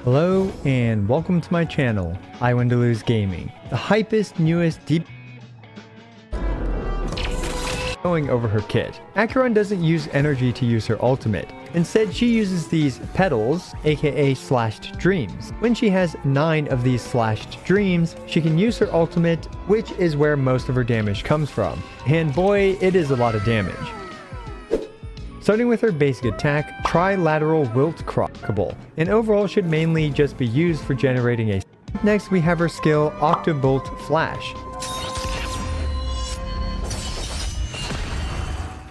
Hello and welcome to my channel, I Win to Lose Gaming. The hypest, newest, deep going over her kit. Acheron doesn't use energy to use her ultimate. Instead, she uses these petals, aka slashed dreams. When she has 9 of these slashed dreams, she can use her ultimate, which is where most of her damage comes from. And boy, it is a lot of damage. Starting with her basic attack, Trilateral Wilt Crockable, and overall should mainly just be used for generating a. Next we have her skill Octobolt Flash.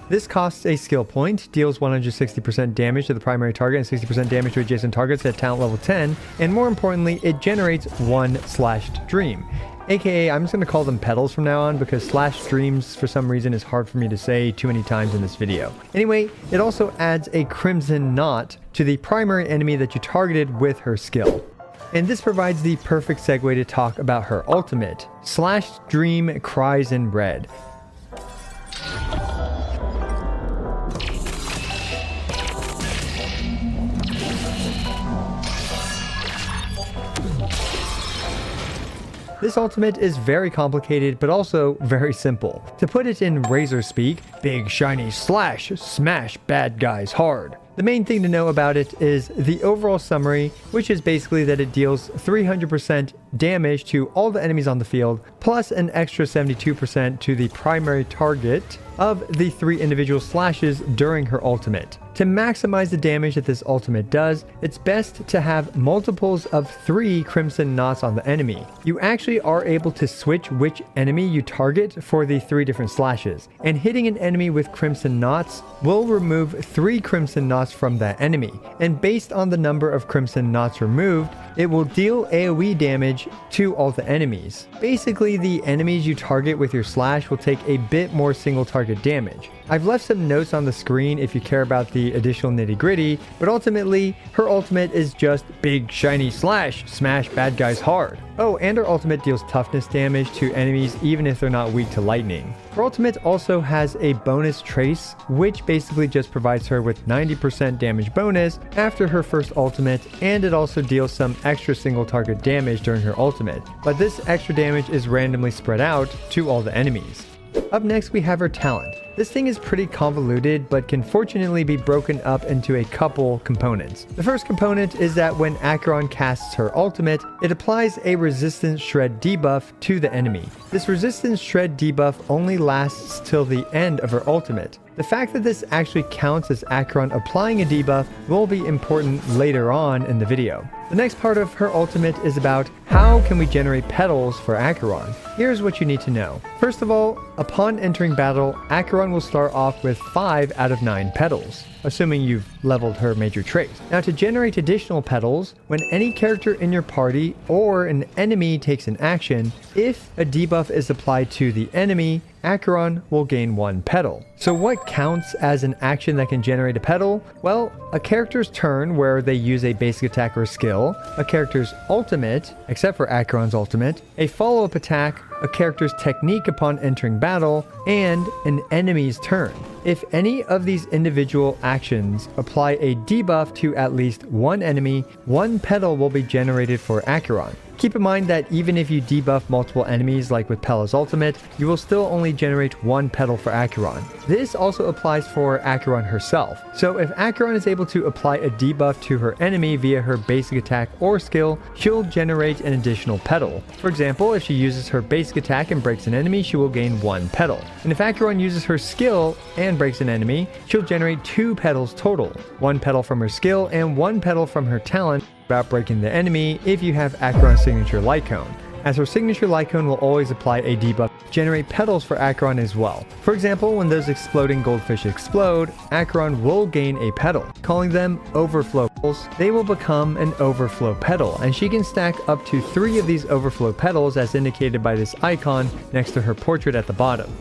This costs a skill point, deals 160% damage to the primary target and 60% damage to adjacent targets at talent level 10, and more importantly, it generates 1 slashed dream. AKA, I'm just going to call them petals from now on because slashed dreams for some reason is hard for me to say too many times in this video. Anyway, it also adds a crimson knot to the primary enemy that you targeted with her skill. And this provides the perfect segue to talk about her ultimate, Slashed Dream Cries in Red. This ultimate is very complicated, but also very simple. To put it in Razor speak, big shiny slash, smash bad guys hard. The main thing to know about it is the overall summary, which is basically that it deals 300% damage to all the enemies on the field, plus an extra 72% to the primary target of the 3 individual slashes during her ultimate. To maximize the damage that this ultimate does, it's best to have multiples of 3 crimson knots on the enemy. You actually are able to switch which enemy you target for the 3 different slashes, and hitting an enemy with crimson knots will remove 3 crimson knots from that enemy, and based on the number of crimson knots removed, it will deal AoE damage to all the enemies. Basically, the enemies you target with your slash will take a bit more single target damage. I've left some notes on the screen if you care about the additional nitty gritty, but ultimately, her ultimate is just big shiny slash, smash bad guys hard. Oh, and her ultimate deals toughness damage to enemies even if they're not weak to lightning. Her ultimate also has a bonus trace, which basically just provides her with 90% damage bonus after her first ultimate, and it also deals some extra single target damage during her ultimate, but this extra damage is randomly spread out to all the enemies. Up next we have her talent. This thing is pretty convoluted, but can fortunately be broken up into a couple components. The first component is that when Acheron casts her ultimate, it applies a resistance shred debuff to the enemy. This resistance shred debuff only lasts till the end of her ultimate. The fact that this actually counts as Acheron applying a debuff will be important later on in the video. The next part of her ultimate is about how can we generate petals for Acheron. Here's what you need to know. First of all, upon entering battle, Acheron will start off with 5 out of 9 petals, assuming you've leveled her major traits. Now to generate additional petals, when any character in your party or an enemy takes an action, if a debuff is applied to the enemy, Acheron will gain 1 petal. So what counts as an action that can generate a petal? Well, a character's turn where they use a basic attack or skill, a character's ultimate, except for Acheron's ultimate, a follow-up attack, a character's technique upon entering battle, and an enemy's turn. If any of these individual actions apply a debuff to at least 1 enemy, 1 petal will be generated for Acheron. Keep in mind that even if you debuff multiple enemies like with Pella's ultimate, you will still only generate 1 petal for Acheron. This also applies for Acheron herself. So if Acheron is able to apply a debuff to her enemy via her basic attack or skill, she'll generate an additional petal. For example, if she uses her basic attack and breaks an enemy, she will gain 1 petal. And if Acheron uses her skill and breaks an enemy, she'll generate 2 petals total. 1 petal from her skill and 1 petal from her talent about breaking the enemy if you have Acheron's signature light cone, as her signature light cone will always apply a debuff to generate petals for Acheron as well. For example, when those exploding goldfish explode, Acheron will gain a petal. Calling them overflow petals, they will become an overflow petal, and she can stack up to 3 of these overflow petals as indicated by this icon next to her portrait at the bottom.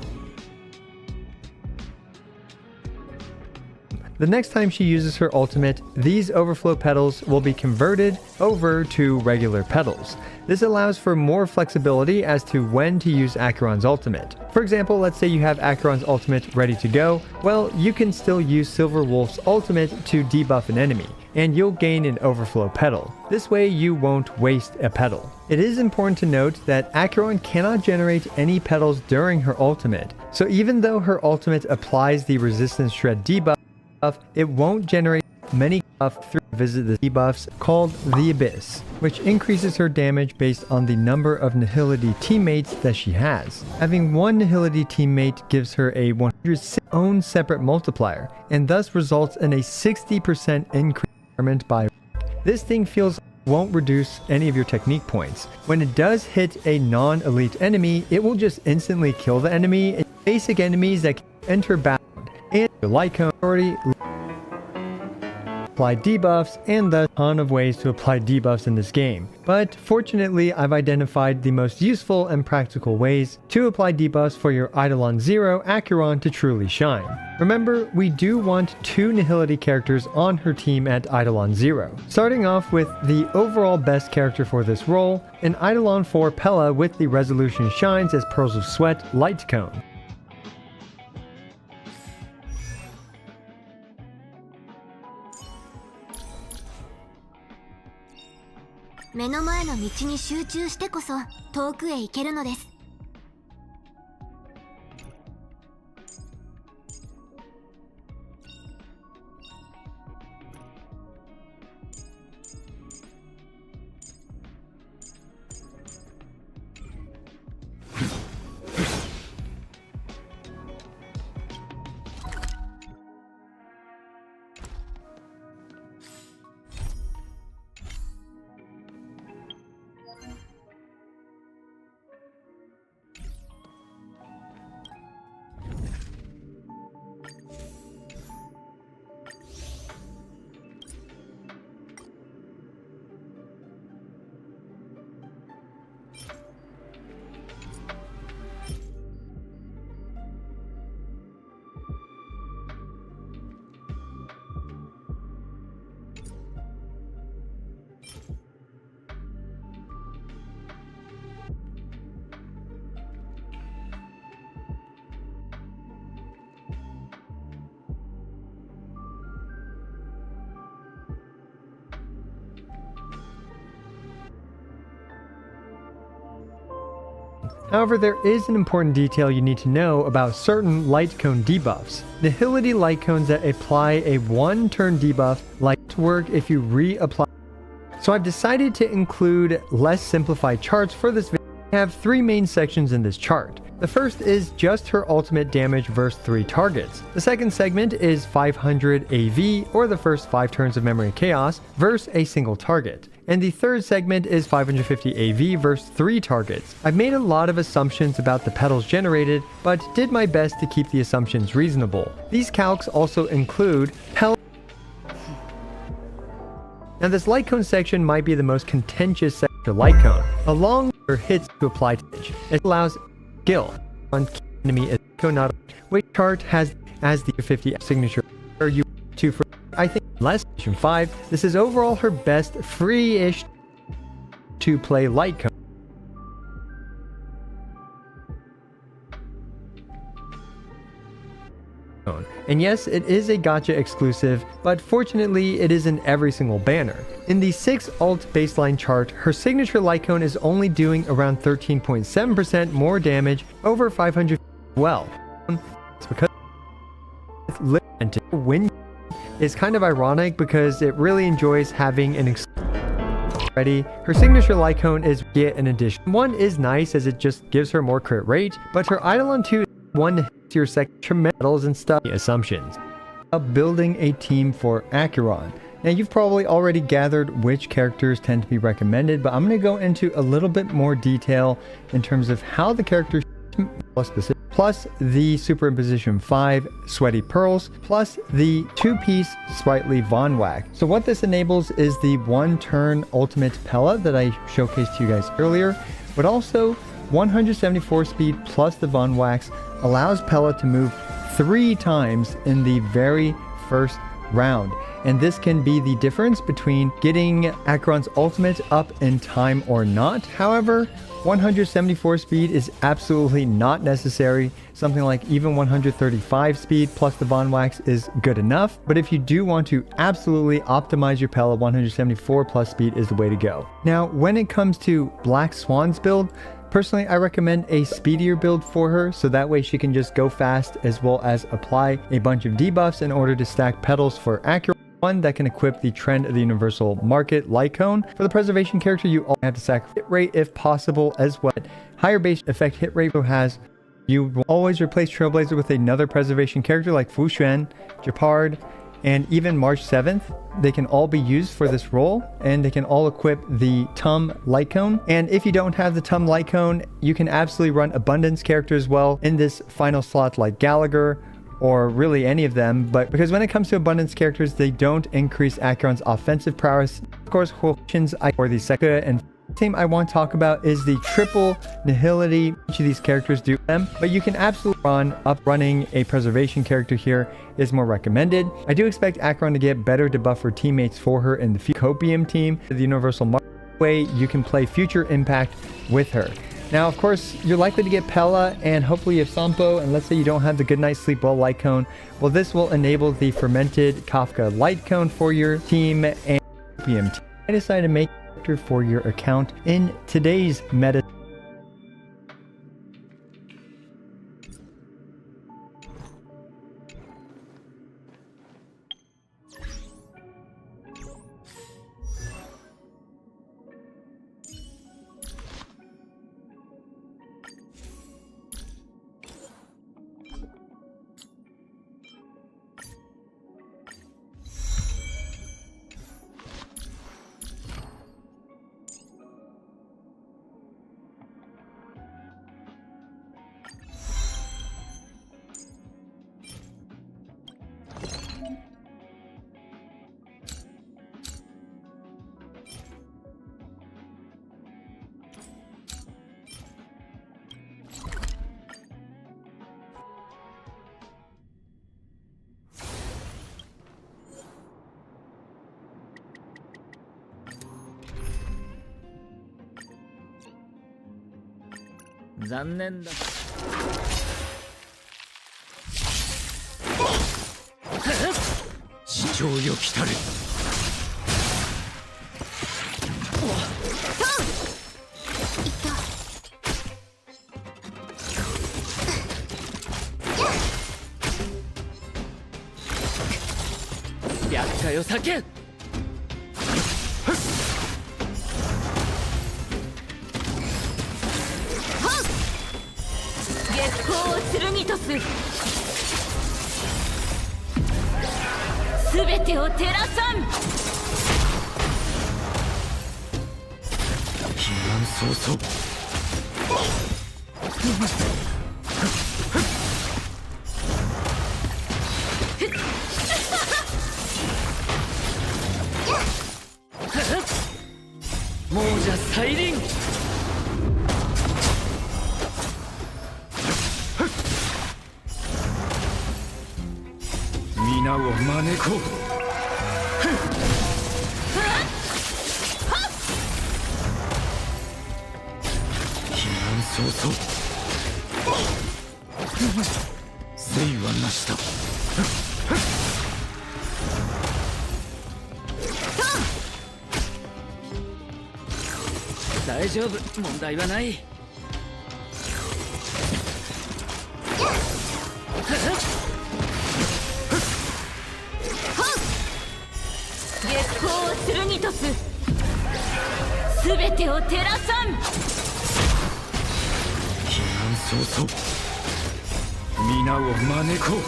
The next time she uses her ultimate, these overflow petals will be converted over to regular petals. This allows for more flexibility as to when to use Acheron's ultimate. For example, let's say you have Acheron's ultimate ready to go. Well, you can still use Silver Wolf's ultimate to debuff an enemy, and you'll gain an overflow petal. This way you won't waste a petal. It is important to note that Acheron cannot generate any petals during her ultimate, so even though her ultimate applies the resistance shred debuff, it won't generate many buffs through visit the debuffs called the Abyss, which increases her damage based on the number of Nihility teammates that she has. Having one Nihility teammate gives her a 100 own separate multiplier, and thus results in a 60% increase by. This thing feels won't reduce any of your technique points. When it does hit a non-elite enemy, it will just instantly kill the enemy, and basic enemies that can enter battle and your light cone already apply debuffs, and the ton of ways to apply debuffs in this game. But fortunately, I've identified the most useful and practical ways to apply debuffs for your Eidolon 0 Acheron to truly shine. Remember, we do want 2 Nihility characters on her team at Eidolon 0. Starting off with the overall best character for this role, an Eidolon 4 Pella with the Resolution Shines as Pearls of Sweat Light Cone. 目の前の道に集中してこそ遠くへ行けるのです。However, there is an important detail you need to know about certain light cone debuffs. Nihility light cones that apply a 1-turn debuff like to work if you reapply. So I've decided to include less simplified charts for this video. I have 3 main sections in this chart. The first is just her ultimate damage versus 3 targets. The second segment is 500 AV, or the first 5 turns of Memory Chaos, versus a single target. And the third segment is 550 AV versus 3 targets. I've made a lot of assumptions about the petals generated, but did my best to keep the assumptions reasonable. These calcs also include Now this light cone section might be the most contentious section for light cone. Along with her hits to apply damage, it allows skill on enemy as not which chart has as the 50 signature or you to for I think less 5. This is overall her best free-ish to play light cone. And yes, it is a gacha exclusive, but fortunately it is in every single banner. In the 6 alt baseline chart, her signature light cone is only doing around 13.7% more damage over 500 well. It's because win is kind of ironic because it really enjoys having an ready. Her signature light cone is yet an addition. 1 is nice as it just gives her more crit rate, but her Eidolon 2 is 1 to your second metals and stuff assumptions. Building a team for Acheron. Now you've probably already gathered which characters tend to be recommended, but I'm going to go into a little bit more detail in terms of how the characters plus the Superimposition 5 Sweaty Pearls, plus the 2-piece Sprightly Von Whack. So what this enables is the 1-turn ultimate Pella that I showcased to you guys earlier, but also 174 speed plus the Von Wax allows Pella to move 3 times in the very first round. And this can be the difference between getting Acheron's ultimate up in time or not. However, 174 speed is absolutely not necessary. Something like even 135 speed plus the Von Wax is good enough. But if you do want to absolutely optimize your Pella, 174 plus speed is the way to go. Now, when it comes to Black Swan's build, personally, I recommend a speedier build for her, so that way she can just go fast as well as apply a bunch of debuffs in order to stack petals for Acheron. One that can equip the Trend of the Universal Market Light Cone. For the Preservation character, you all have to sacrifice hit rate if possible as well. Higher base effect hit rate has. You will always replace Trailblazer with another Preservation character like Fu Xuan, Japard, and even March 7th. They can all be used for this role, and they can all equip the Tum Light Cone. And if you don't have the Tum Light Cone, you can absolutely run Abundance character as well in this final slot like Gallagher, or really any of them, but because when it comes to Abundance characters, they don't increase Acheron's offensive prowess. Of course, options for the second and team I want to talk about is the triple nihility. Each of these characters do them, but you can absolutely running a Preservation character here is more recommended. I do expect Acheron to get better to buffer teammates for her in the Copium team. The Universal way you can play future impact with her. Now, of course, you're likely to get Pella, and hopefully you have Sampo, and let's say you don't have the Good Night Sleep Well Light Cone. Well, this will enable the Fermented Kafka Light Cone for your team and Copium team. I decided to make a character for your account in today's meta.残念だ。市長よ来たれ。厄介を避け。剣とすすべてを照らさん。避難早々。亡者再臨。皆を招こう。避難早々。誠意はなしだ。大丈夫、問題はない。月光を剣とすすべてを照らさん。避難早々。皆を招こう。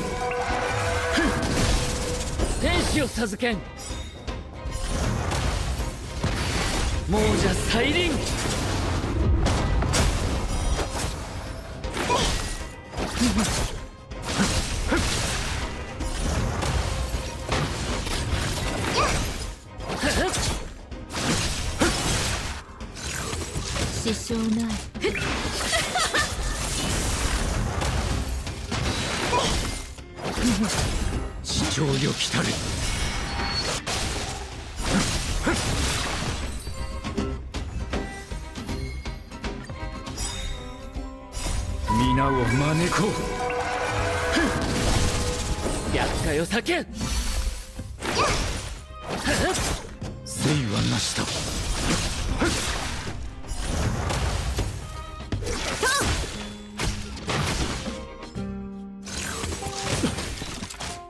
天使を授けん。亡者再臨。支障ない。市長よ来たれ。皆を招こう。厄介を避けん。生はなしだ。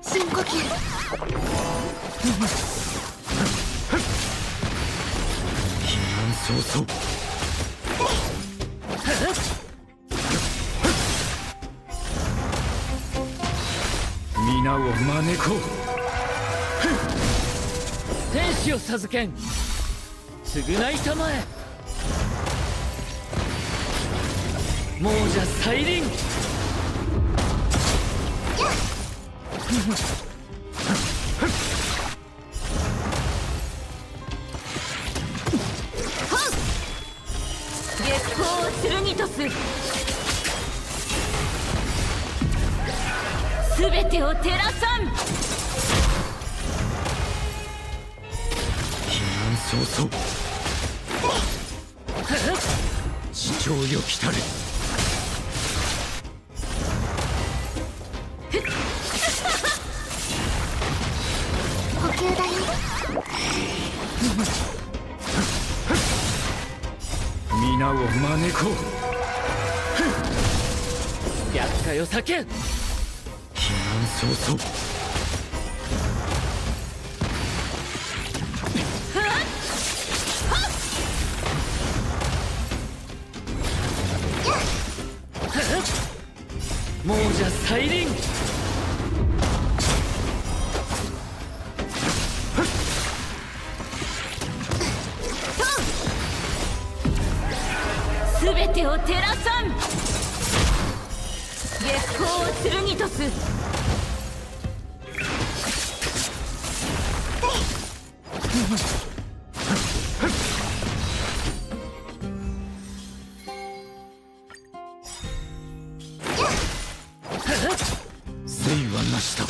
深呼吸。避難早々。皆を招こう。天使を授けん。償いたまえ。亡者再臨。月光を剣とす。すべてを照らさん。避難早々。地上よ来たれ。補給だよ。皆を招こう。厄介を避けん。避難早々。亡者再臨。すべてを照らさん。月光を剣とす。生はなしだ。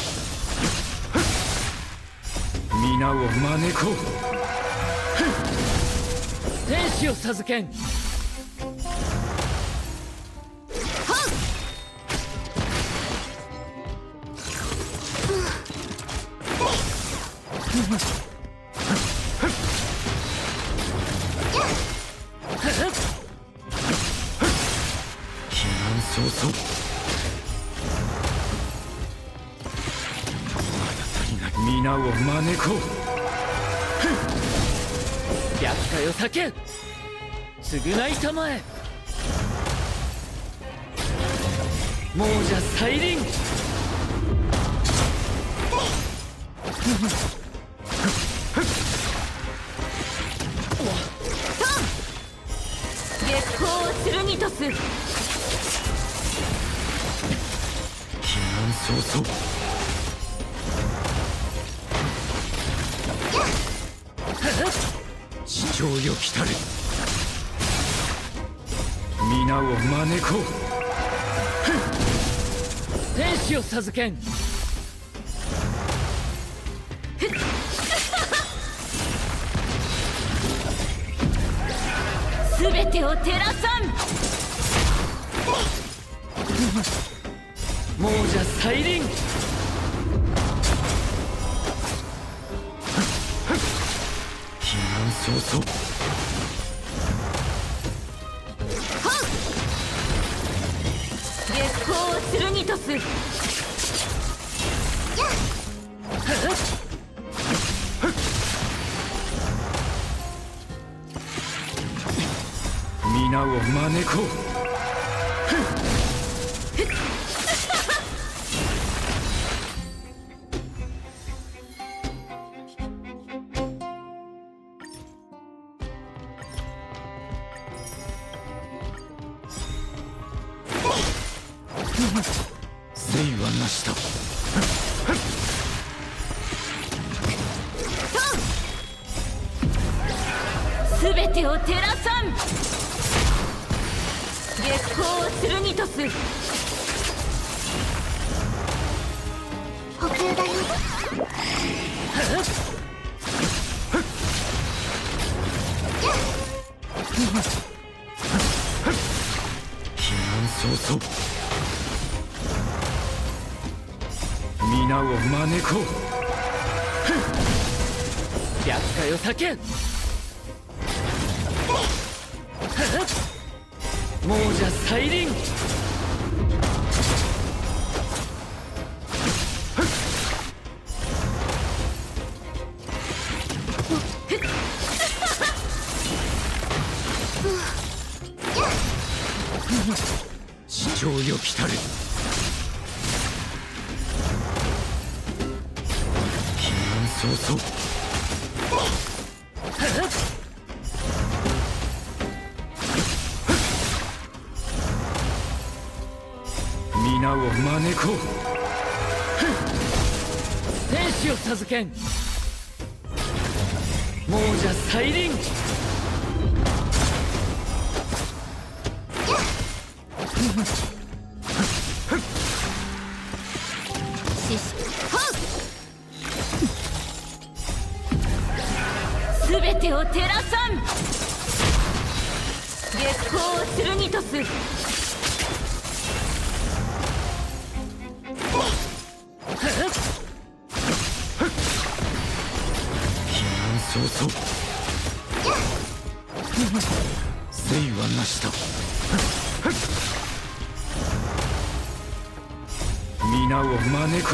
皆を招こう。天使を授けん。避難早々。皆を招こう。厄介を避けん。償いたまえ。亡者再臨。月光を剣とす。避難早々。地上よ来たれ。皆を招こう。天使を授けん。すべてを照らさん。亡者再臨。避難早々。月光を剣とす。皆を招こう。生はなしだ。すべてを照らさん。月光を剣とす。補給だよ。避難早々皆を招こう。厄介を避けん。亡者再臨。地上よ来たれ。避難早々皆を招こう。天使を授けん。亡者再臨。すべてを照らさん。月光を剣とす。避難早々生はなした。皆を招こ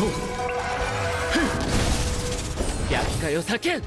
う。厄介を避けん。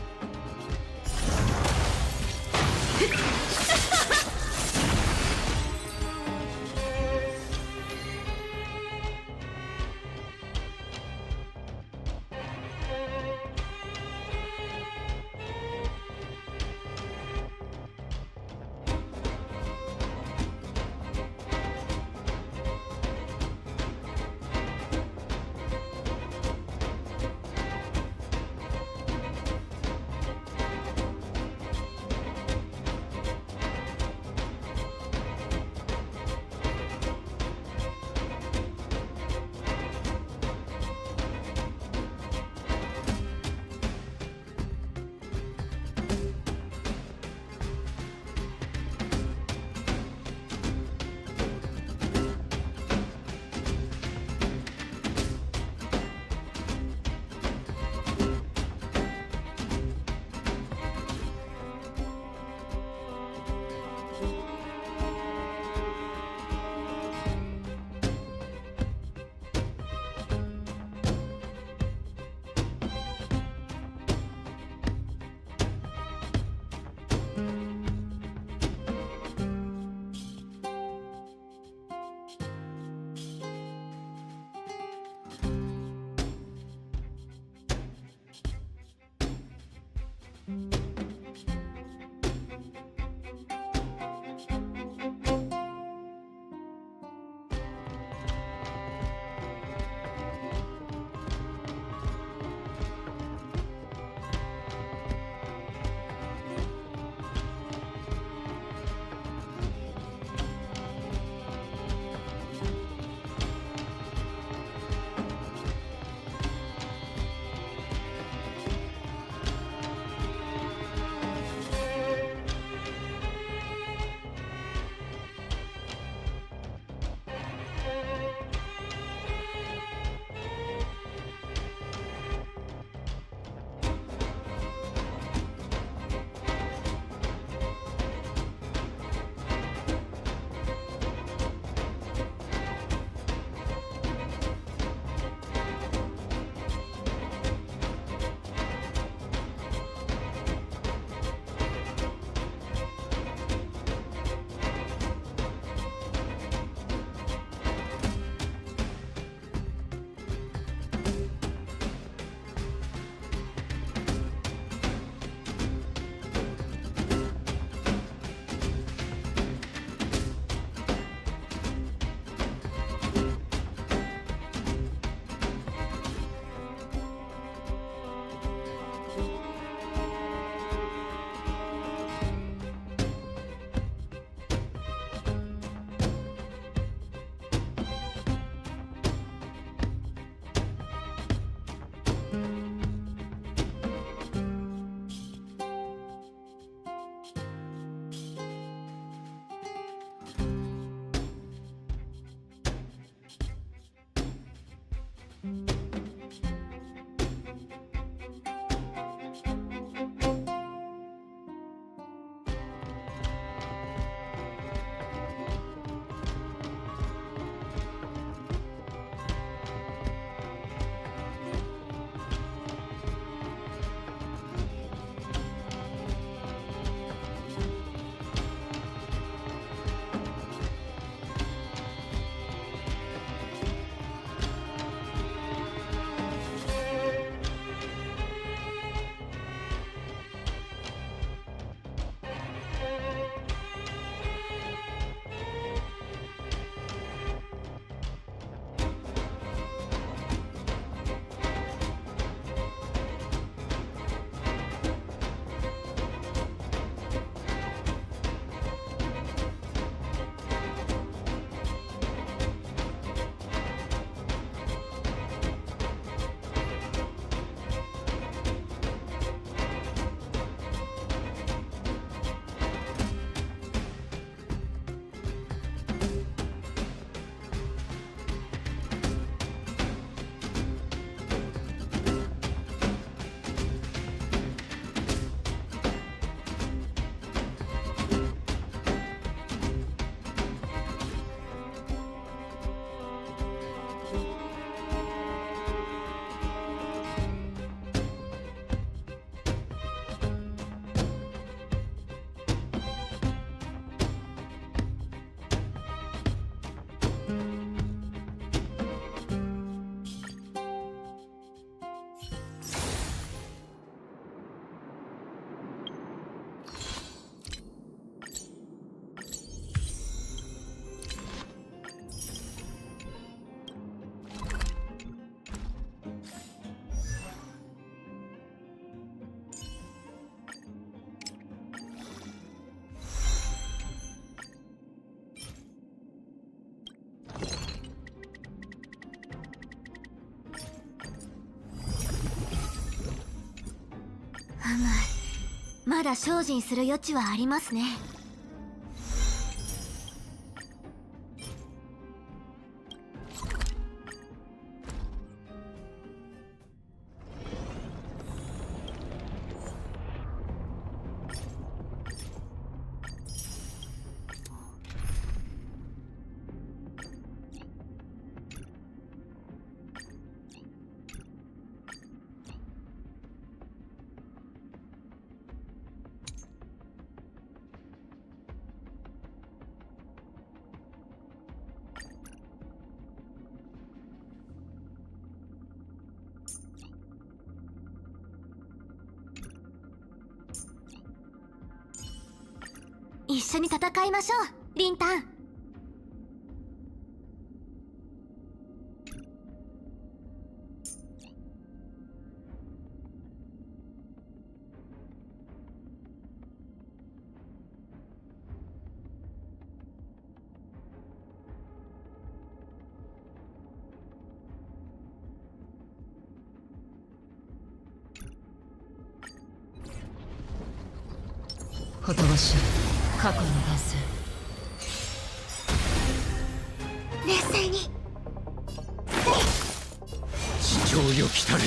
まだ精進する余地はありますね。一緒に戦いましょう、リンタン。ほとばしい過去の伝説。冷静に。地上よ来たれ。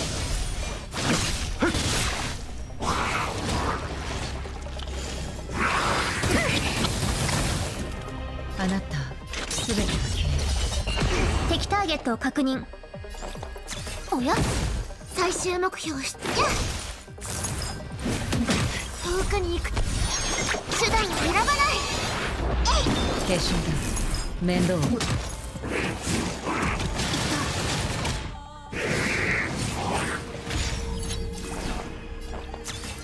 あなた全てが消える。敵ターゲットを確認。おや、最終目標遠くに行く手段を選ばない。化粧だ。面倒を。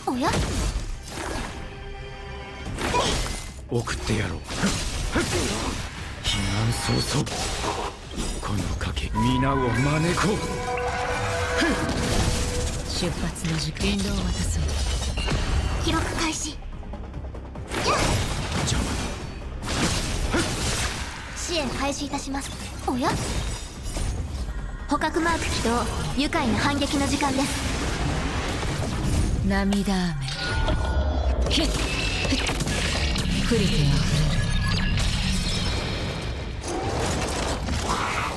おや、送ってやろう。避難早々この賭け皆を招こう。出発の時間。引導を渡そう。記録開始。邪魔支援開始いたします。おや、捕獲マーク起動。愉快な反撃の時間です。涙雨。ヒッ降りてあ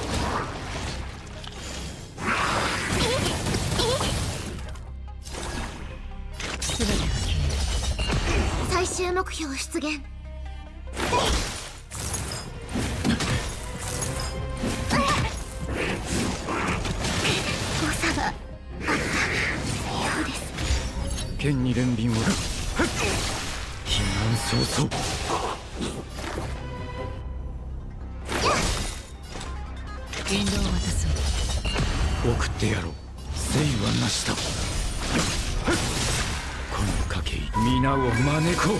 ふれる。全てが消える。最終目標出現。誤差があったようです。剣に連便を。避難早々引導を渡そう。送ってやろう。誠意はなしだ。この賭け皆を招こう。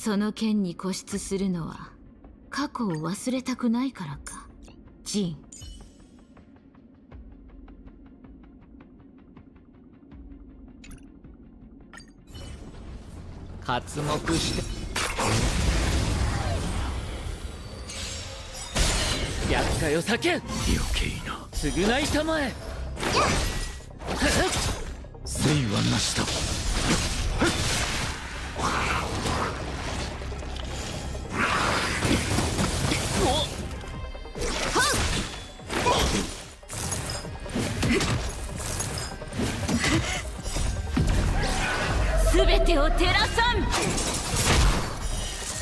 その剣に固執するのは過去を忘れたくないからか、ジン。刮目して厄介を避けん。余計な償いたまえ。生はなしだ。すべてを照らさん。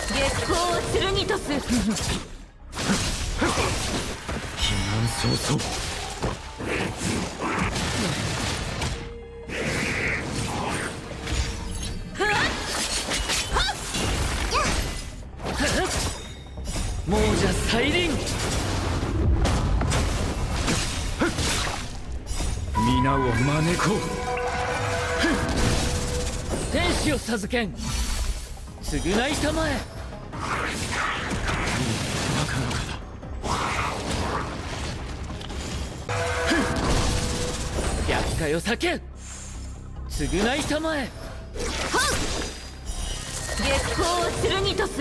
月光を剣とす。避難早々。亡者再臨。皆を招こう。天使を授けん。償いたまえ。バカのかだ。厄介を避けん。償いたまえ。月光を剣とす。